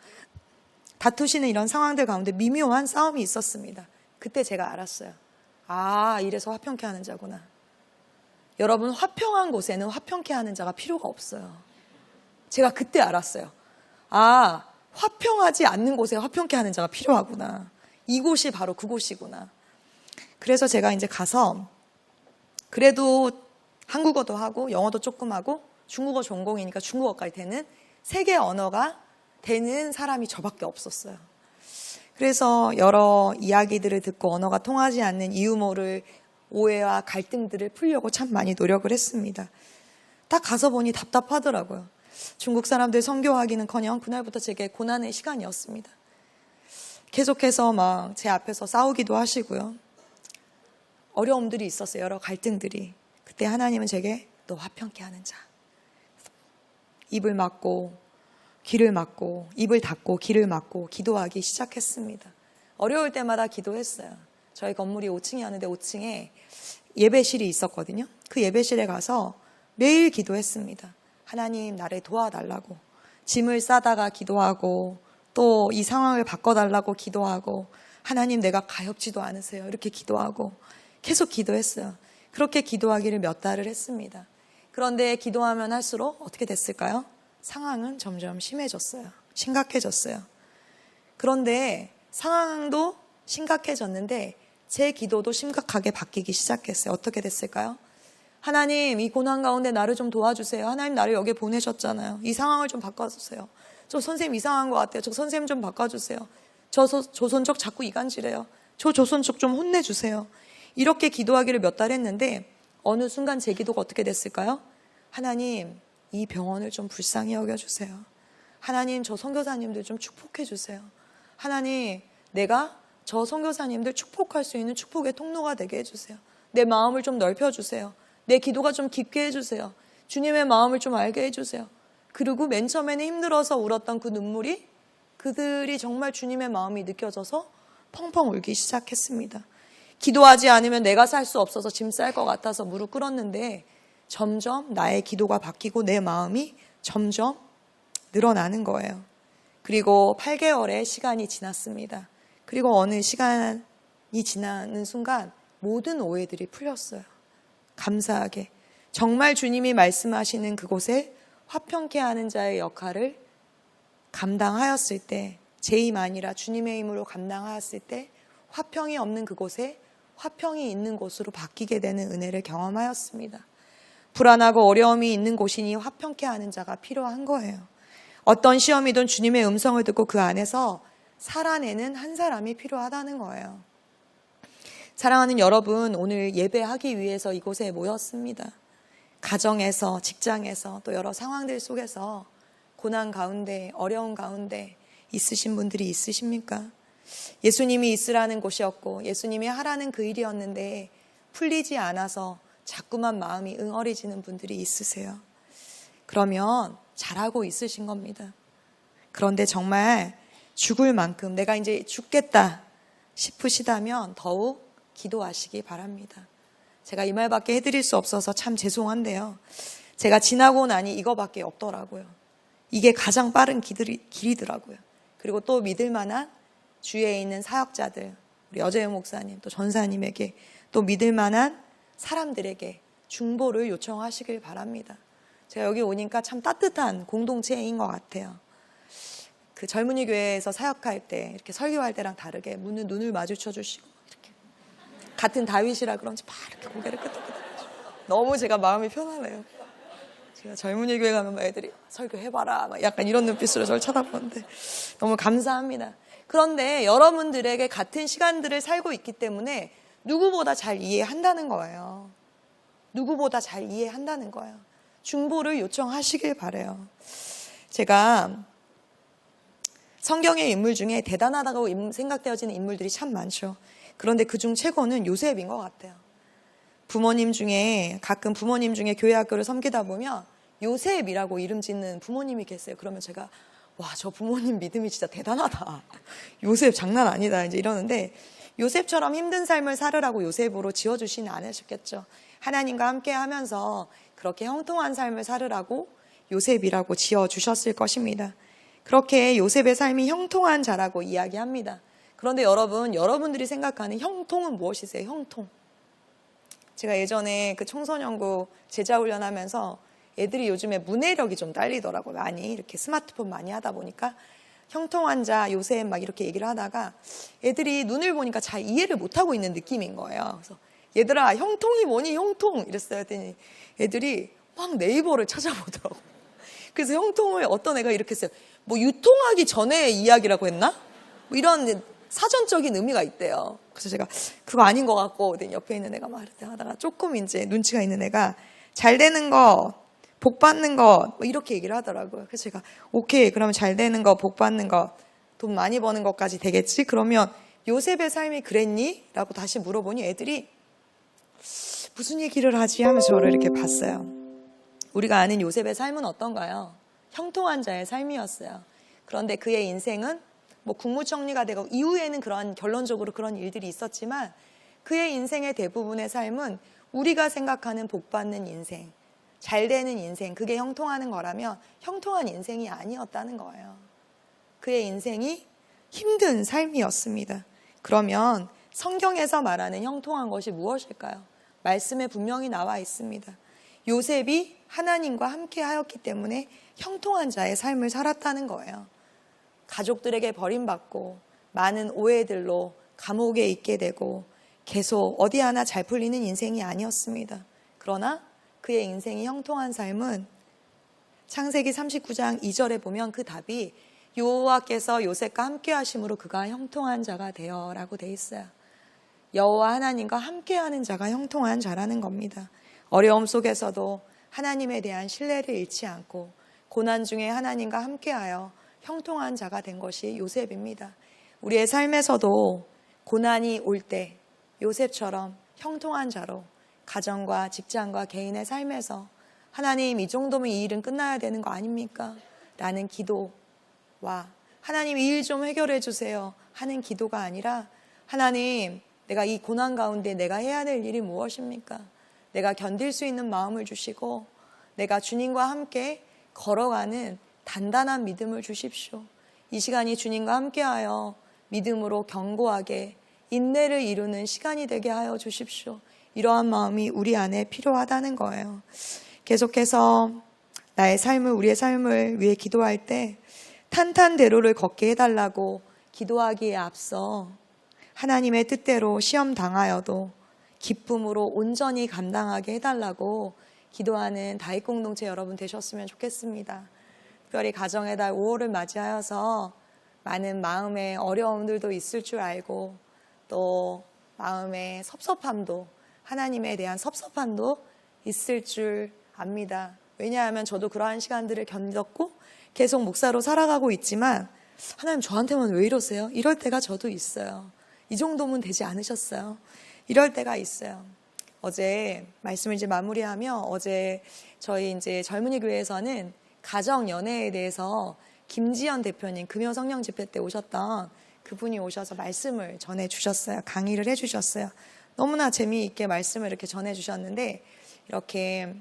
다투시는 이런 상황들 가운데 미묘한 싸움이 있었습니다. 그때 제가 알았어요. 아, 이래서 화평케 하는 자구나. 여러분, 화평한 곳에는 화평케 하는 자가 필요가 없어요. 제가 그때 알았어요. 아, 화평하지 않는 곳에 화평케 하는 자가 필요하구나. 이곳이 바로 그곳이구나. 그래서 제가 이제 가서 그래도 한국어도 하고 영어도 조금 하고 중국어 전공이니까 중국어까지 되는 세계 언어가 되는 사람이 저밖에 없었어요. 그래서 여러 이야기들을 듣고 언어가 통하지 않는 이유 모를 오해와 갈등들을 풀려고 참 많이 노력을 했습니다. 딱 가서 보니 답답하더라고요. 중국 사람들 선교하기는커녕 그날부터 제게 고난의 시간이었습니다. 계속해서 막 제 앞에서 싸우기도 하시고요. 어려움들이 있었어요. 여러 갈등들이. 그때 하나님은 제게 너 화평케 하는 자. 입을 막고 귀를 막고 입을 닫고 귀를 막고 기도하기 시작했습니다. 어려울 때마다 기도했어요. 저희 건물이 5층이었는데 5층에 예배실이 있었거든요. 그 예배실에 가서 매일 기도했습니다. 하나님 나를 도와달라고. 짐을 싸다가 기도하고 또 이 상황을 바꿔달라고 기도하고 하나님 내가 가엾지도 않으세요. 이렇게 기도하고 계속 기도했어요. 그렇게 기도하기를 몇 달을 했습니다. 그런데 기도하면 할수록 어떻게 됐을까요? 상황은 점점 심해졌어요. 심각해졌어요. 그런데 상황도 심각해졌는데 제 기도도 심각하게 바뀌기 시작했어요. 어떻게 됐을까요? 하나님 이 고난 가운데 나를 좀 도와주세요. 하나님 나를 여기 보내셨잖아요. 이 상황을 좀 바꿔주세요. 저 선생님 이상한 것 같아요. 저 선생님 좀 바꿔주세요. 저 조선족 자꾸 이간질해요. 저 조선족 좀 혼내주세요. 이렇게 기도하기를 몇 달 했는데 어느 순간 제 기도가 어떻게 됐을까요? 하나님 이 병원을 좀 불쌍히 여겨주세요. 하나님 저 선교사님들 좀 축복해 주세요. 하나님 내가 저 선교사님들 축복할 수 있는 축복의 통로가 되게 해주세요. 내 마음을 좀 넓혀주세요. 내 기도가 좀 깊게 해주세요. 주님의 마음을 좀 알게 해주세요. 그리고 맨 처음에는 힘들어서 울었던 그 눈물이 그들이 정말 주님의 마음이 느껴져서 펑펑 울기 시작했습니다. 기도하지 않으면 내가 살 수 없어서 짐 쌀 것 같아서 무릎 꿇었는데 점점 나의 기도가 바뀌고 내 마음이 점점 늘어나는 거예요. 그리고 8개월의 시간이 지났습니다. 그리고 어느 시간이 지나는 순간 모든 오해들이 풀렸어요. 감사하게. 정말 주님이 말씀하시는 그곳에 화평케 하는 자의 역할을 감당하였을 때, 제 힘 아니라 주님의 힘으로 감당하였을 때 화평이 없는 그곳에 화평이 있는 곳으로 바뀌게 되는 은혜를 경험하였습니다. 불안하고 어려움이 있는 곳이니 화평케 하는 자가 필요한 거예요. 어떤 시험이든 주님의 음성을 듣고 그 안에서 살아내는 한 사람이 필요하다는 거예요. 사랑하는 여러분, 오늘 예배하기 위해서 이곳에 모였습니다. 가정에서, 직장에서 또 여러 상황들 속에서 고난 가운데, 어려운 가운데 있으신 분들이 있으십니까? 예수님이 있으라는 곳이었고 예수님이 하라는 그 일이었는데 풀리지 않아서 자꾸만 마음이 응어리지는 분들이 있으세요. 그러면 잘하고 있으신 겁니다. 그런데 정말 죽을 만큼 내가 이제 죽겠다 싶으시다면 더욱 기도하시기 바랍니다. 제가 이 말밖에 해드릴 수 없어서 참 죄송한데요. 제가 지나고 나니 이거밖에 없더라고요. 이게 가장 빠른 길이더라고요. 그리고 또 믿을 만한 주위에 있는 사역자들, 우리 여재영 목사님, 또 전사님에게 또 믿을 만한 사람들에게 중보를 요청하시길 바랍니다. 제가 여기 오니까 참 따뜻한 공동체인 것 같아요. 그 젊은이 교회에서 사역할 때 이렇게 설교할 때랑 다르게 눈을 마주쳐 주시고 이렇게 같은 다윗이라 그런지 막 이렇게 고개를 끄덕끄덕 너무 제가 마음이 편하네요. 제가 젊은이 교회 가면 애들이 설교해봐라 막 약간 이런 눈빛으로 저를 쳐다보는데 너무 감사합니다. 그런데 여러분들에게 같은 시간들을 살고 있기 때문에 누구보다 잘 이해한다는 거예요. 누구보다 잘 이해한다는 거예요. 중보를 요청하시길 바라요. 제가 성경의 인물 중에 대단하다고 생각되어지는 인물들이 참 많죠. 그런데 그중 최고는 요셉인 것 같아요. 가끔 부모님 중에 교회 학교를 섬기다 보면 요셉이라고 이름 짓는 부모님이 계세요. 그러면 제가 와, 저 부모님 믿음이 진짜 대단하다. 요셉 장난 아니다. 이제 이러는데 요셉처럼 힘든 삶을 살으라고 요셉으로 지어주시는 않으셨겠죠. 하나님과 함께 하면서 그렇게 형통한 삶을 살으라고 요셉이라고 지어주셨을 것입니다. 그렇게 요셉의 삶이 형통한 자라고 이야기합니다. 그런데 여러분들이 생각하는 형통은 무엇이세요? 형통. 제가 예전에 그 청소년부 제자훈련 하면서 애들이 요즘에 문해력이 좀 딸리더라고요. 많이 이렇게 스마트폰 많이 하다 보니까 형통한 자 요셉 막 이렇게 얘기를 하다가 애들이 눈을 보니까 잘 이해를 못하고 있는 느낌인 거예요. 그래서 얘들아 형통이 뭐니 형통 이랬어요. 했더니 애들이 막 네이버를 찾아보더라고요. 그래서 형통을 어떤 애가 이렇게 했어요. 뭐 유통하기 전에 이야기라고 했나? 뭐 이런 사전적인 의미가 있대요. 그래서 제가 그거 아닌 것 같고 옆에 있는 애가 말을 하다가 조금 이제 눈치가 있는 애가 잘 되는 거, 복 받는 거 뭐 이렇게 얘기를 하더라고요. 그래서 제가 오케이 그러면 잘 되는 거, 복 받는 거, 돈 많이 버는 것까지 되겠지? 그러면 요셉의 삶이 그랬니? 라고 다시 물어보니 애들이 무슨 얘기를 하지? 하면서 저를 이렇게 봤어요. 우리가 아는 요셉의 삶은 어떤가요? 형통한 자의 삶이었어요. 그런데 그의 인생은 뭐 국무총리가 되고 이후에는 결론적으로 그런 일들이 있었지만 그의 인생의 대부분의 삶은 우리가 생각하는 복받는 인생, 잘 되는 인생, 그게 형통하는 거라면 형통한 인생이 아니었다는 거예요. 그의 인생이 힘든 삶이었습니다. 그러면 성경에서 말하는 형통한 것이 무엇일까요? 말씀에 분명히 나와 있습니다. 요셉이 하나님과 함께 하였기 때문에 형통한 자의 삶을 살았다는 거예요. 가족들에게 버림받고 많은 오해들로 감옥에 있게 되고 계속 어디 하나 잘 풀리는 인생이 아니었습니다. 그러나 그의 인생이 형통한 삶은 창세기 39장 2절에 보면 그 답이 여호와께서 요셉과 함께 하심으로 그가 형통한 자가 되어 라고 돼 있어요. 여호와 하나님과 함께하는 자가 형통한 자라는 겁니다. 어려움 속에서도 하나님에 대한 신뢰를 잃지 않고 고난 중에 하나님과 함께하여 형통한 자가 된 것이 요셉입니다. 우리의 삶에서도 고난이 올 때 요셉처럼 형통한 자로 가정과 직장과 개인의 삶에서 하나님 이 정도면 이 일은 끝나야 되는 거 아닙니까? 라는 기도와 하나님 이 일 좀 해결해 주세요 하는 기도가 아니라 하나님 내가 이 고난 가운데 내가 해야 될 일이 무엇입니까? 내가 견딜 수 있는 마음을 주시고 내가 주님과 함께 걸어가는 단단한 믿음을 주십시오. 이 시간이 주님과 함께하여 믿음으로 견고하게 인내를 이루는 시간이 되게 하여 주십시오. 이러한 마음이 우리 안에 필요하다는 거예요. 계속해서 우리의 삶을 위해 기도할 때 탄탄대로를 걷게 해달라고 기도하기에 앞서 하나님의 뜻대로 시험 당하여도 기쁨으로 온전히 감당하게 해달라고 기도하는 다윗 공동체 여러분 되셨으면 좋겠습니다. 특별히 가정의 달 5월을 맞이하여서 많은 마음의 어려움들도 있을 줄 알고 또 마음의 섭섭함도 하나님에 대한 섭섭함도 있을 줄 압니다. 왜냐하면 저도 그러한 시간들을 견뎠고 계속 목사로 살아가고 있지만 하나님 저한테만 왜 이러세요? 이럴 때가 저도 있어요. 이 정도면 되지 않으셨어요? 이럴 때가 있어요. 어제 말씀을 이제 마무리하며 어제 저희 이제 젊은이 교회에서는 가정 연애에 대해서 김지연 대표님 금요 성령 집회 때 오셨던 그분이 오셔서 말씀을 전해 주셨어요. 강의를 해 주셨어요. 너무나 재미있게 말씀을 이렇게 전해 주셨는데 이렇게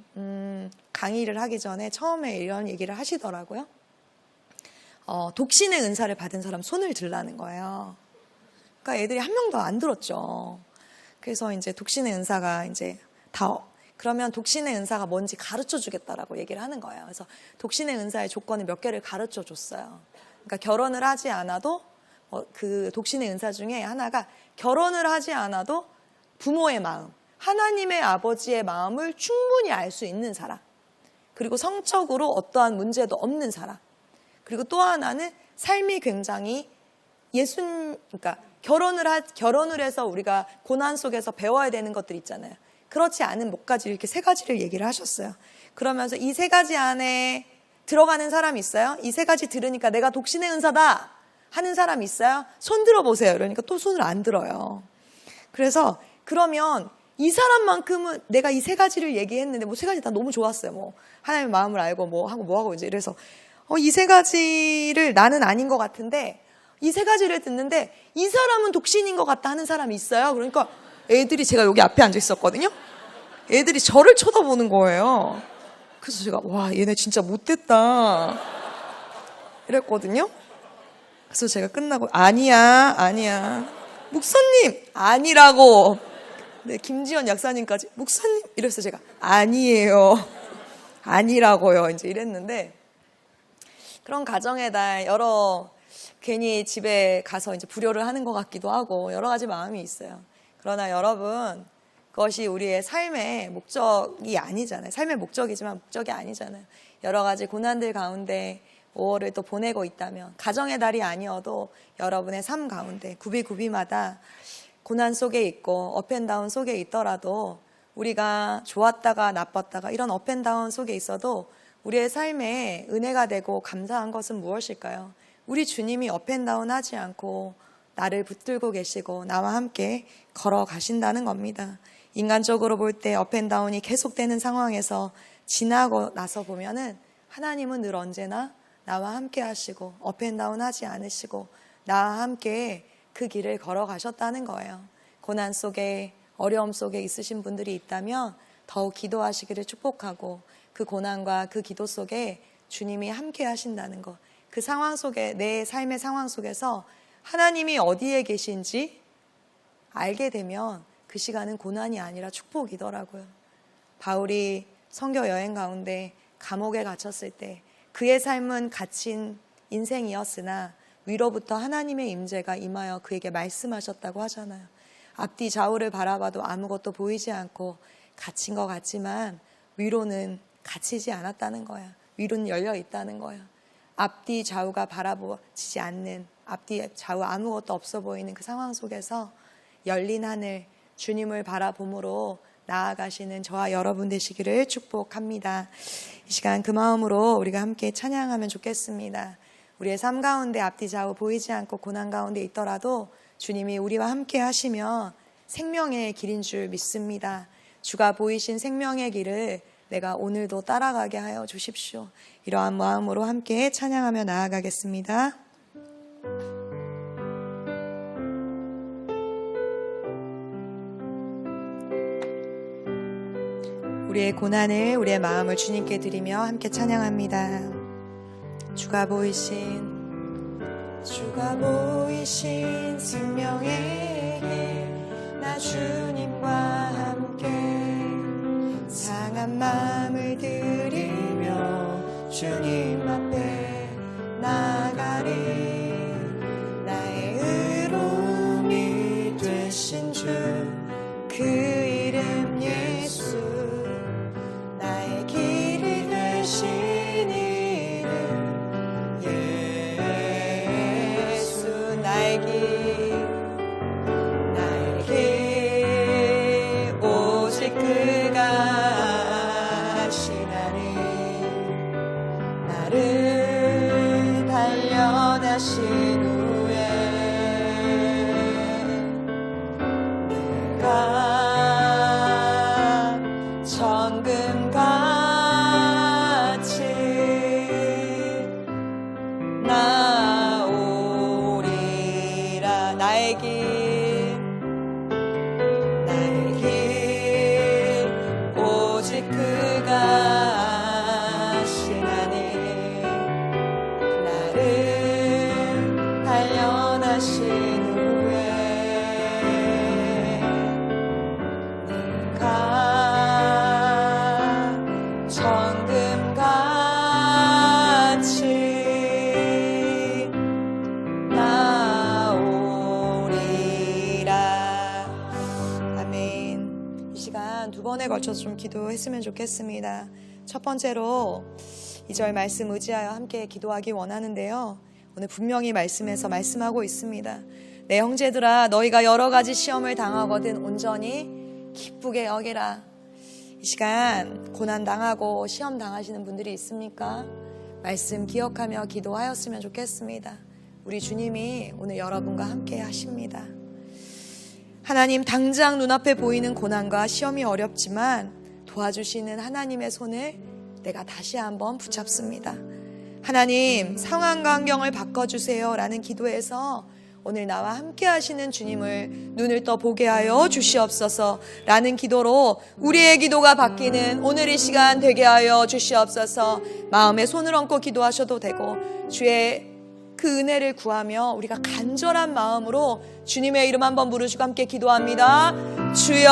강의를 하기 전에 처음에 이런 얘기를 하시더라고요. 독신의 은사를 받은 사람 손을 들라는 거예요. 그러니까 애들이 한 명도 안 들었죠. 그래서 이제 독신의 은사가 이제 그러면 독신의 은사가 뭔지 가르쳐 주겠다라고 얘기를 하는 거예요. 그래서 독신의 은사의 조건을 몇 개를 가르쳐 줬어요. 그러니까 결혼을 하지 않아도 그 독신의 은사 중에 하나가 결혼을 하지 않아도 부모의 마음, 하나님의 아버지의 마음을 충분히 알 수 있는 사람. 그리고 성적으로 어떠한 문제도 없는 사람. 그리고 또 하나는 삶이 굉장히 그러니까 결혼을 해서 우리가 고난 속에서 배워야 되는 것들 있잖아요. 그렇지 않은 몇 가지 이렇게 세 가지를 얘기를 하셨어요. 그러면서 이 세 가지 안에 들어가는 사람이 있어요? 이 세 가지 들으니까 내가 독신의 은사다 하는 사람 있어요? 손 들어보세요. 그러니까 또 손을 안 들어요. 그래서 그러면 이 사람만큼은 내가 이 세 가지를 얘기했는데 뭐 세 가지 다 너무 좋았어요. 뭐 하나님의 마음을 알고 뭐 하고 이제 이래서 이 세 가지를 나는 아닌 것 같은데 이 세 가지를 듣는데 이 사람은 독신인 것 같다 하는 사람이 있어요. 그러니까 애들이 제가 여기 앞에 앉아 있었거든요. 애들이 저를 쳐다보는 거예요. 그래서 제가 와 얘네 진짜 못됐다 이랬거든요. 그래서 제가 끝나고 아니야 목사님 아니라고. 네, 김지연 약사님까지 목사님 이래서 제가 아니에요 아니라고요 이제 이랬는데 그런 가정에다 괜히 집에 가서 이제 불효를 하는 것 같기도 하고 여러 가지 마음이 있어요. 그러나 여러분 그것이 우리의 삶의 목적이 아니잖아요. 삶의 목적이지만 목적이 아니잖아요. 여러 가지 고난들 가운데 5월을 또 보내고 있다면 가정의 달이 아니어도 여러분의 삶 가운데 구비구비마다 고난 속에 있고 업앤다운 속에 있더라도 우리가 좋았다가 나빴다가 이런 업앤다운 속에 있어도 우리의 삶에 은혜가 되고 감사한 것은 무엇일까요? 우리 주님이 업앤다운 하지 않고 나를 붙들고 계시고 나와 함께 걸어가신다는 겁니다. 인간적으로 볼 때 업앤다운이 계속되는 상황에서 지나고 나서 보면은 하나님은 늘 언제나 나와 함께 하시고 업앤다운 하지 않으시고 나와 함께 그 길을 걸어가셨다는 거예요. 고난 속에 어려움 속에 있으신 분들이 있다면 더욱 기도하시기를 축복하고 그 고난과 그 기도 속에 주님이 함께 하신다는 것. 그 상황 속에 내 삶의 상황 속에서 하나님이 어디에 계신지 알게 되면 그 시간은 고난이 아니라 축복이더라고요. 바울이 선교 여행 가운데 감옥에 갇혔을 때 그의 삶은 갇힌 인생이었으나 위로부터 하나님의 임재가 임하여 그에게 말씀하셨다고 하잖아요. 앞뒤 좌우를 바라봐도 아무것도 보이지 않고 갇힌 것 같지만 위로는 갇히지 않았다는 거야. 위로는 열려 있다는 거야. 앞뒤 좌우가 바라보지지 않는 앞뒤 좌우 아무것도 없어 보이는 그 상황 속에서 열린 하늘 주님을 바라봄으로 나아가시는 저와 여러분 되시기를 축복합니다. 이 시간 그 마음으로 우리가 함께 찬양하면 좋겠습니다. 우리의 삶 가운데 앞뒤 좌우 보이지 않고 고난 가운데 있더라도 주님이 우리와 함께 하시며 생명의 길인 줄 믿습니다. 주가 보이신 생명의 길을 내가 오늘도 따라가게 하여 주십시오. 이러한 마음으로 함께 찬양하며 나아가겠습니다. 우리의 고난을 우리의 마음을 주님께 드리며 함께 찬양합니다. 주가 보이신 생명의 길 나 주님과 함께 상한 마음을 드리며 주님 앞에 나가리 나의 의로움이 되신 주 그 이름 예수 나의 길이 되신 이름 예수 나의 길 오직 그가 하시나니 나를 달려다 단련하신 후에 내가 정금같이 나오리라. 나의 길 오직 그가 아시나니 나를 단련하신 후에 내가 정금같이 나오리라. 아멘. 이 시간 두 번에 걸쳐서 좀 기도했으면 좋겠습니다. 첫 번째로 2절 말씀 의지하여 함께 기도하기 원하는데요. 오늘 분명히 말씀에서 말씀하고 있습니다. 내 형제들아 너희가 여러 가지 시험을 당하거든 온전히 기쁘게 여기라. 이 시간 고난 당하고 시험 당하시는 분들이 있습니까? 말씀 기억하며 기도하였으면 좋겠습니다. 우리 주님이 오늘 여러분과 함께 하십니다. 하나님, 당장 눈앞에 보이는 고난과 시험이 어렵지만 도와주시는 하나님의 손을 내가 다시 한번 붙잡습니다. 하나님, 상황과 환경을 바꿔주세요 라는 기도에서 오늘 나와 함께 하시는 주님을 눈을 떠 보게 하여 주시옵소서 라는 기도로 우리의 기도가 바뀌는 오늘 이 시간 되게 하여 주시옵소서. 마음에 손을 얹고 기도하셔도 되고 주의 그 은혜를 구하며 우리가 간절한 마음으로 주님의 이름 한번 부르시고 함께 기도합니다. 주여,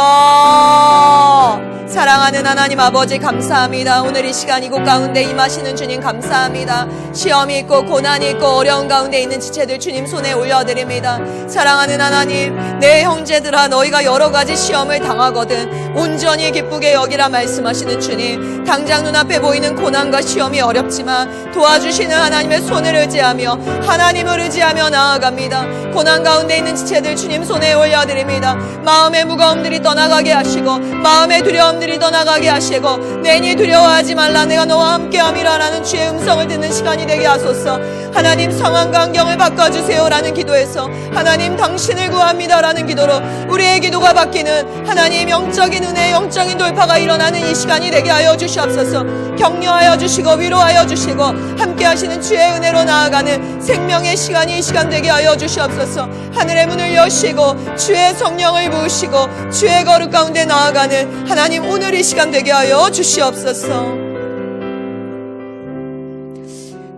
사랑하는 하나님 아버지 감사합니다. 오늘 이 시간 이곳 가운데 임하시는 주님 감사합니다. 시험이 있고 고난이 있고 어려운 가운데 있는 지체들 주님 손에 올려드립니다. 사랑하는 하나님, 내 형제들아 너희가 여러 가지 시험을 당하거든 온전히 기쁘게 여기라 말씀하시는 주님, 당장 눈앞에 보이는 고난과 시험이 어렵지만 도와주시는 하나님의 손을 의지하며 하나님을 의지하며 나아갑니다. 고난 가운데 있는 지체들 주님 손에 올려드립니다. 마음의 무거움들이 떠나가게 하시고 마음의 두려움들이 떠나가게 하시고 내니 두려워하지 말라 내가 너와 함께함이라 라는 주의 음성을 듣는 시간이 되게 하소서. 하나님, 상황과 환경을 바꿔주세요 라는 기도에서 하나님 당신을 구합니다 라는 기도로 우리의 기도가 바뀌는 하나님 영적인 은혜, 영적인 돌파가 일어나는 이 시간이 되게 하여 주시옵소서. 격려하여 주시고 위로하여 주시고 함께 하시는 주의 은혜로 나아가는 생명의 시간이 이 시간 되게 하여 주시옵소서. 하늘의 문을 여시고 주의 성령을 부으시고 주의 거룩 가운데 나아가는 하나님 오늘 이 시간 되게 하여 주시옵소서.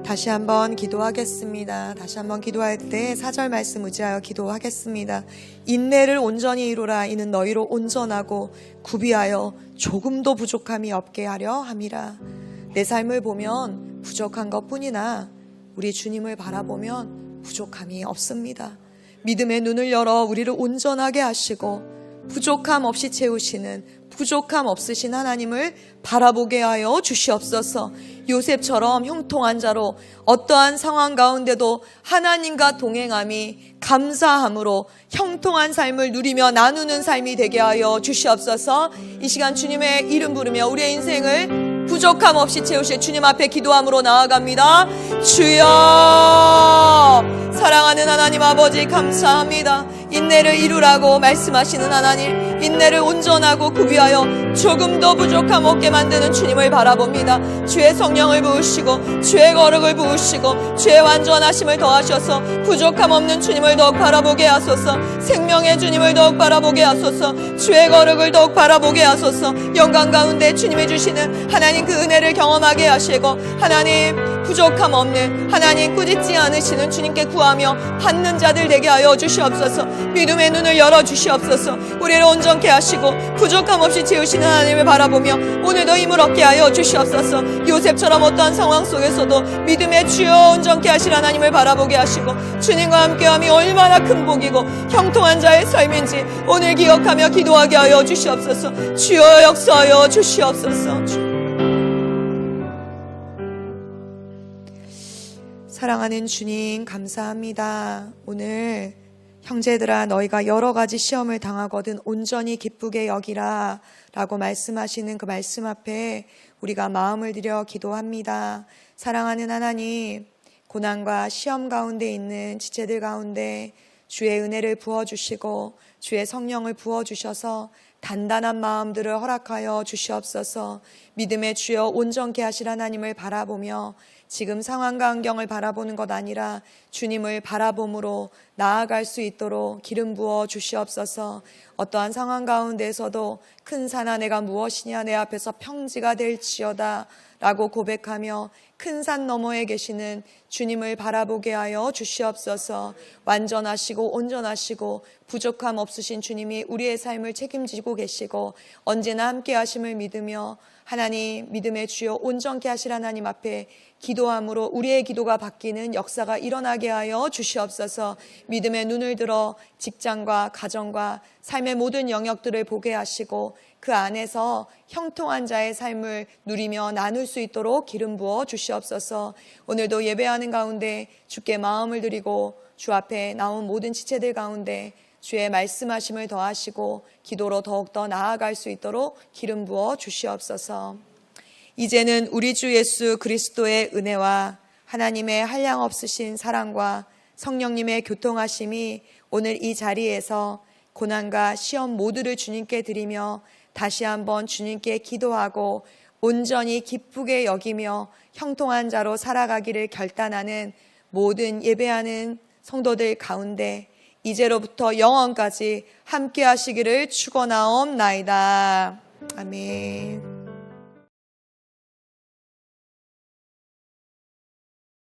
다시 한번 기도하겠습니다. 다시 한번 기도할 때 4절 말씀 의지하여 기도하겠습니다. 인내를 온전히 이루라. 이는 너희로 온전하고 구비하여 조금도 부족함이 없게 하려 함이라. 내 삶을 보면 부족한 것뿐이나 우리 주님을 바라보면 부족함이 없습니다. 믿음의 눈을 열어 우리를 온전하게 하시고 부족함 없이 채우시는 부족함 없으신 하나님을 바라보게 하여 주시옵소서. 요셉처럼 형통한 자로 어떠한 상황 가운데도 하나님과 동행함이 감사함으로 형통한 삶을 누리며 나누는 삶이 되게 하여 주시옵소서. 이 시간 주님의 이름 부르며 우리의 인생을 부족함 없이 채우실 주님 앞에 기도함으로 나아갑니다. 주여, 사랑하는 하나님 아버지 감사합니다. 인내를 이루라고 말씀하시는 하나님, 인내를 온전하고 구비하여 조금도 부족함 없게 만드는 주님을 바라봅니다. 주의 성령을 부으시고 주의 거룩을 부으시고 주의 완전하심을 더하셔서 부족함 없는 주님을 더욱 바라보게 하소서. 생명의 주님을 더욱 바라보게 하소서. 주의 거룩을 더욱 바라보게 하소서. 영광 가운데 주님이 주시는 하나님 그 은혜를 경험하게 하시고 하나님 부족함 없는 하나님 꾸짖지 않으시는 주님께 구하며 받는 자들 되게 하여 주시옵소서. 믿음의 눈을 열어 주시옵소서. 우리를 온전케 하시고 부족함 없이 채우시는 하나님을 바라보며 오늘도 힘을 얻게 하여 주시옵소서. 요셉처럼 어떠한 상황 속에서도 믿음의 주여 온전케 하실 하나님을 바라보게 하시고 주님과 함께함이 얼마나 큰 복이고 형통한 자의 삶인지 오늘 기억하며 기도하게 하여 주시옵소서. 주여 역사하여 주시옵소서. 사랑하는 주님 감사합니다. 오늘 형제들아 너희가 여러 가지 시험을 당하거든 온전히 기쁘게 여기라 라고 말씀하시는 그 말씀 앞에 우리가 마음을 들여 기도합니다. 사랑하는 하나님, 고난과 시험 가운데 있는 지체들 가운데 주의 은혜를 부어주시고 주의 성령을 부어주셔서 단단한 마음들을 허락하여 주시옵소서. 믿음의 주여 온전케 하실 하나님을 바라보며 지금 상황과 환경을 바라보는 것 아니라 주님을 바라봄으로 나아갈 수 있도록 기름 부어 주시옵소서. 어떠한 상황 가운데에서도 큰 산아 내가 무엇이냐 내 앞에서 평지가 될지어다 라고 고백하며 큰 산 너머에 계시는 주님을 바라보게 하여 주시옵소서. 완전하시고 온전하시고 부족함 없으신 주님이 우리의 삶을 책임지고 계시고 언제나 함께 하심을 믿으며 하나님 믿음의 주여 온전케 하실 하나님 앞에 기도함으로 우리의 기도가 바뀌는 역사가 일어나게 하여 주시옵소서. 믿음의 눈을 들어 직장과 가정과 삶의 모든 영역들을 보게 하시고 그 안에서 형통한 자의 삶을 누리며 나눌 수 있도록 기름 부어 주시옵소서. 오늘도 예배하는 가운데 주께 마음을 드리고 주 앞에 나온 모든 지체들 가운데 주의 말씀하심을 더하시고 기도로 더욱더 나아갈 수 있도록 기름 부어 주시옵소서. 이제는 우리 주 예수 그리스도의 은혜와 하나님의 한량없으신 사랑과 성령님의 교통하심이 오늘 이 자리에서 고난과 시험 모두를 주님께 드리며 다시 한번 주님께 기도하고 온전히 기쁘게 여기며 형통한 자로 살아가기를 결단하는 모든 예배하는 성도들 가운데 이제로부터 영원까지 함께 하시기를 축원하옵나이다. 아멘.